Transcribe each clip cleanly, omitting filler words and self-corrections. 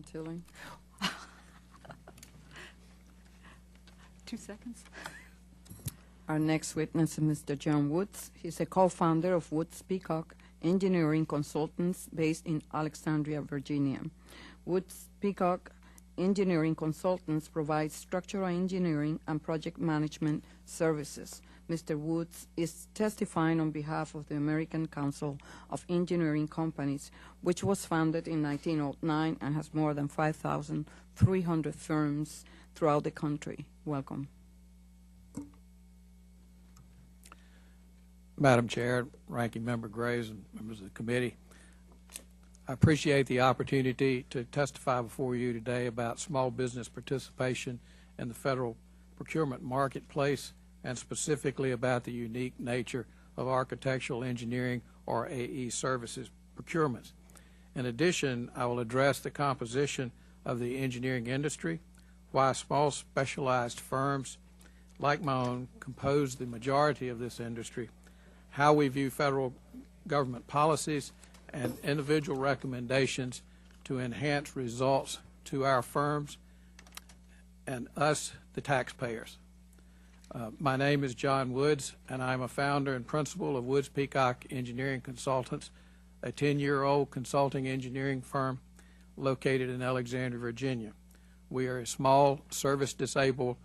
Tilly. 2 seconds. Our next witness is Mr. John Woods. He's a co-founder of Woods Peacock Engineering Consultants based in Alexandria, Virginia. Woods Peacock Engineering Consultants provides structural engineering and project management services. Mr. Woods is testifying on behalf of the American Council of Engineering Companies, which was founded in 1909 and has more than 5,300 firms throughout the country. Welcome. Madam Chair, Ranking Member Graves, and members of the committee, I appreciate the opportunity to testify before you today about small business participation in the federal procurement marketplace, and specifically about the unique nature of architectural engineering, or AE services procurements. In addition, I will address the composition of the engineering industry, why small specialized firms like my own compose the majority of this industry, how we view federal government policies and individual recommendations to enhance results to our firms and us, the taxpayers. My name is John Woods, and I'm a founder and principal of Woods Peacock Engineering Consultants, a 10-year-old consulting engineering firm located in Alexandria, Virginia. We are a small, service-disabled,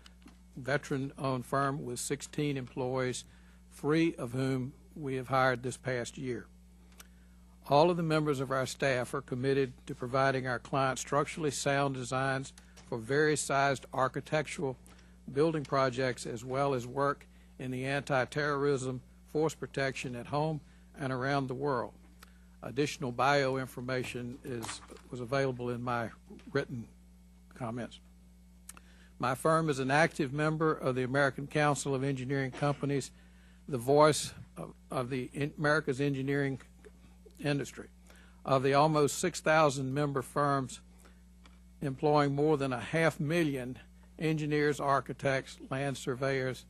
veteran-owned firm with 16 employees, 3 of whom we have hired this past year. All of the members of our staff are committed to providing our clients structurally sound designs for various sized architectural building projects, as well as work in the anti-terrorism, force protection at home and around the world. Additional bio information was available in my written comments. My firm is an active member of the American Council of Engineering Companies, the voice of the America's engineering industry. Of the almost 6,000 member firms employing more than 500,000 engineers, architects, land surveyors,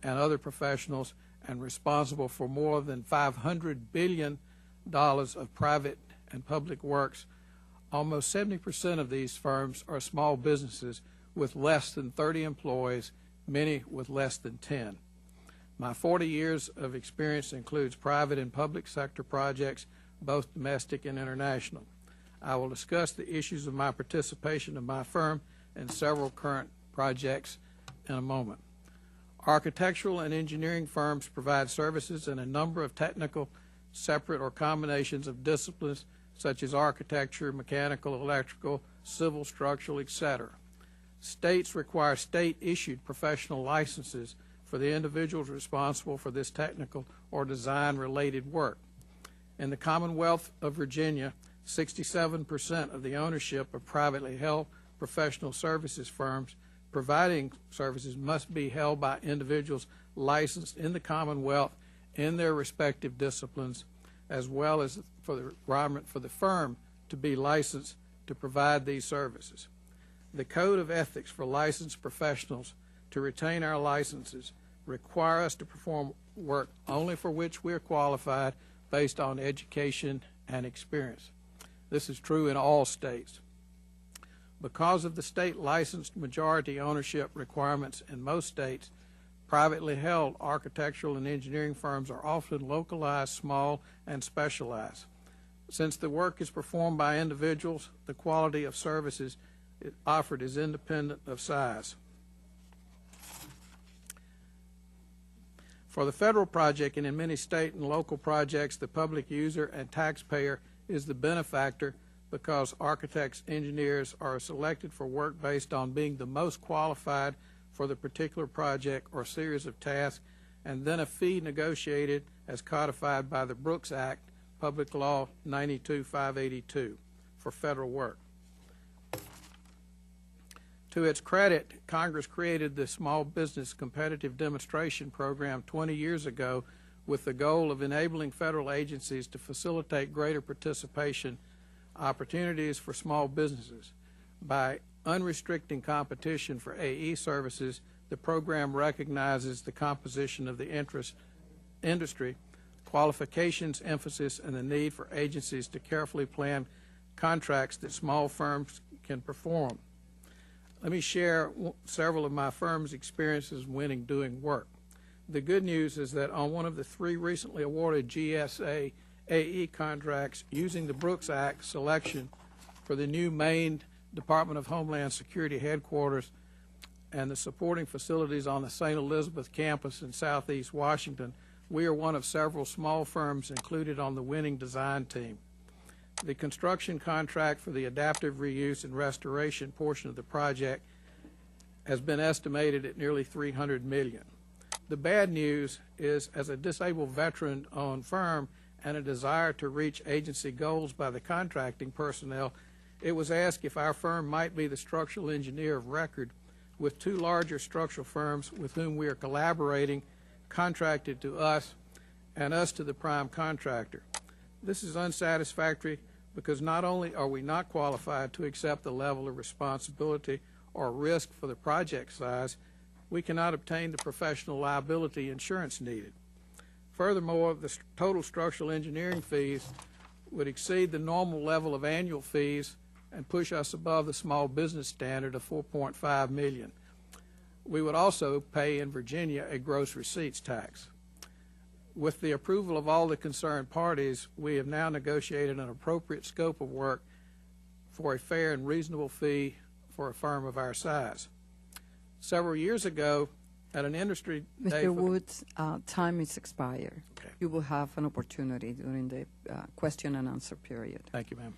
and other professionals, and responsible for more than $500 billion of private and public works, almost 70% of these firms are small businesses with less than 30 employees, many with less than 10. My 40 years of experience includes private and public sector projects, both domestic and international. I will discuss the issues of my participation of my firm in several current projects in a moment. Architectural and engineering firms provide services in a number of technical, separate or combinations of disciplines such as architecture, mechanical, electrical, civil, structural, etc. States require state-issued professional licenses for the individuals responsible for this technical or design-related work. In the Commonwealth of Virginia, 67% of the ownership of privately held professional services firms providing services must be held by individuals licensed in the Commonwealth in their respective disciplines, as well as for the requirement for the firm to be licensed to provide these services. The Code of Ethics for licensed professionals to retain our licenses require us to perform work only for which we are qualified based on education and experience. This is true in all states. Because of the state licensed majority ownership requirements in most states, privately held architectural and engineering firms are often localized, small, and specialized. Since the work is performed by individuals, the quality of services offered is independent of size. For the federal project and in many state and local projects, the public user and taxpayer is the benefactor, because architects, engineers are selected for work based on being the most qualified for the particular project or series of tasks, and then a fee negotiated as codified by the Brooks Act, Public Law 92-582, for federal work. To its credit, Congress created the Small Business Competitive Demonstration Program 20 years ago with the goal of enabling federal agencies to facilitate greater participation opportunities for small businesses. By unrestricting competition for AE services, the program recognizes the composition of the industry, qualifications, emphasis, and the need for agencies to carefully plan contracts that small firms can perform. Let me share several of my firm's experiences winning doing work. The good news is that on one of the 3 recently awarded GSA AE contracts using the Brooks Act selection for the new Maine Department of Homeland Security headquarters and the supporting facilities on the St. Elizabeth campus in Southeast Washington, we are one of several small firms included on the winning design team. The construction contract for the adaptive reuse and restoration portion of the project has been estimated at nearly $300 million. The bad news is, as a disabled veteran-owned firm and a desire to reach agency goals by the contracting personnel, it was asked if our firm might be the structural engineer of record with 2 larger structural firms with whom we are collaborating, contracted to us and us to the prime contractor. This is unsatisfactory because not only are we not qualified to accept the level of responsibility or risk for the project size, we cannot obtain the professional liability insurance needed. Furthermore, the total structural engineering fees would exceed the normal level of annual fees and push us above the small business standard of $4.5 million. We would also pay in Virginia a gross receipts tax. With the approval of all the concerned parties, we have now negotiated an appropriate scope of work for a fair and reasonable fee for a firm of our size. Several years ago, at an industry day... Mr. Woods, time is expired. Okay. You will have an opportunity during the question and answer period. Thank you, ma'am.